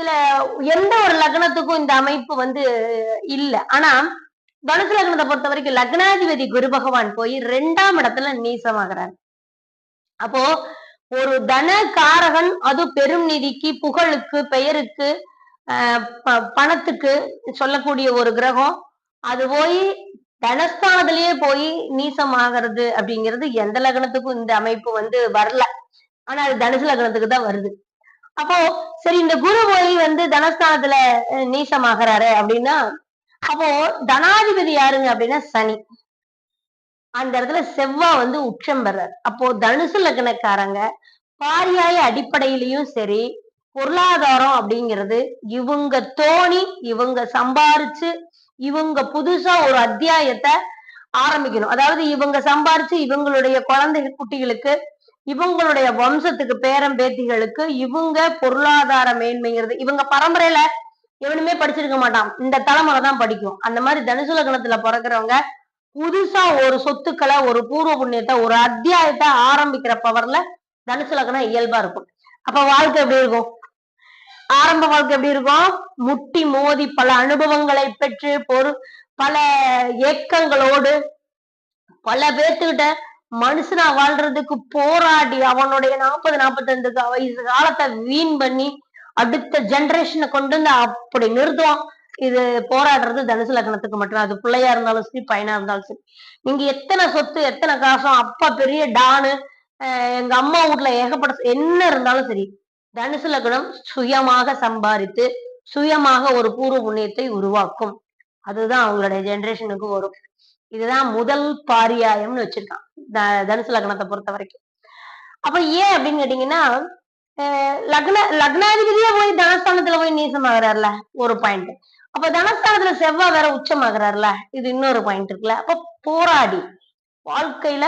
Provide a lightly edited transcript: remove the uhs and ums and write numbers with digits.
இதுல எந்த ஒரு லக்னத்துக்கும் இந்த அமைப்பு இல்ல. ஆனா தனுசு லக்னத்தை பொறுத்த வரைக்கும் லக்னாதிபதி குரு பகவான் போய் 2ஆம் இடத்துல நீசமாகிறார். அப்போ ஒரு தன காரகன், அது பெரும் நிதிக்கு, புகழுக்கு, பெயருக்கு, பணத்துக்கு சொல்லக்கூடிய ஒரு கிரகம், அது போய் தனஸ்தானத்திலேயே போய் நீசமாகிறது அப்படிங்கிறது எந்த லக்னத்துக்கும் இந்த அமைப்பு வரல. ஆனா அது தனுசு லக்னத்துக்கு தான் வருது. அப்போ சரி, இந்த குரு போய் தனஸ்தானத்துல நீசமாகறாரு அப்படின்னா, அப்போ தனாதிபதி யாருங்க அப்படின்னா சனி. அந்த இடத்துல செவ்வாய் உச்சம் பெறார். அப்போ தனுசு லக்னக்காரங்க பாரியாய அடிப்படையிலையும் சரி, பொருளாதாரம் அப்படிங்கிறது இவங்க தோணி, இவங்க சம்பாரிச்சு, இவங்க புதுசா ஒரு அத்தியாயத்தை ஆரம்பிக்கணும். அதாவது இவங்க சம்பாரிச்சு இவங்களுடைய குழந்தை குட்டிகளுக்கு, இவங்களுடைய வம்சத்துக்கு, பேரம் பேத்திகளுக்கு இவங்க பொருளாதார மேன்மைங்கிறது இவங்க பரம்பரையில எவனுமே படிச்சிருக்க மாட்டான். இந்த தலைமுறை தான் படிக்கும். அந்த மாதிரி தனுசு லக்னத்துல பிறக்கிறவங்க புதுசா ஒரு சொத்துக்களை, ஒரு பூர்வ புண்ணியத்தை, ஒரு அத்தியாயத்தை ஆரம்பிக்கிற பவர்ல தனுசு லக்னம் இயல்பா இருக்கும். அப்ப வாழ்க்கை எப்படி இருக்கும்? ஆரம்ப வாழ்க்கை எப்படி இருக்கும்? முட்டி மோதி பல அனுபவங்களை பெற்று பல ஏக்கங்களோடு பல பேர்த்துக்கிட்ட மனுஷனா வாழ்றதுக்கு போராடி அவனுடைய 40-45 வயசு காலத்தை வீண் பண்ணி அடுத்த ஜெனரேஷனை கொண்டு வந்து அப்படி நிறுத்துவான். இது போராடுறது தனுசு லக்னத்துக்கு மட்டும். அது பிள்ளையா இருந்தாலும் சரி, பையனா இருந்தாலும் சரி. நீங்க எத்தனை சொத்து, எத்தனை காசும், அப்பா பெரிய டானு, எங்க அம்மா வீட்டுல ஏகப்பட்ட என்ன இருந்தாலும் சரி, தனுசு லக்னம் சுயமாக சம்பாதித்து சுயமாக ஒரு பூர்வ புண்ணியத்தை உருவாக்கும். அதுதான் அவங்களுடைய ஜெனரேஷனுக்கு வரும். இதுதான் முதல் பாரியாயம்னு வச்சிருக்கான் தனுசு லக்னத்தை பொறுத்த வரைக்கும். அப்ப ஏன் அப்படின்னு கேட்டீங்கன்னா, லக்னாதிபதியா போய் தனஸ்தானத்துல போய் நீசமாகறாருல, ஒரு பாயிண்ட். அப்ப தனஸ்தானத்துல செவ்வாய் வேற உச்சமாகறாருல, இது இன்னொரு பாயிண்ட் இருக்குல்ல. அப்ப போராடி வாழ்க்கையில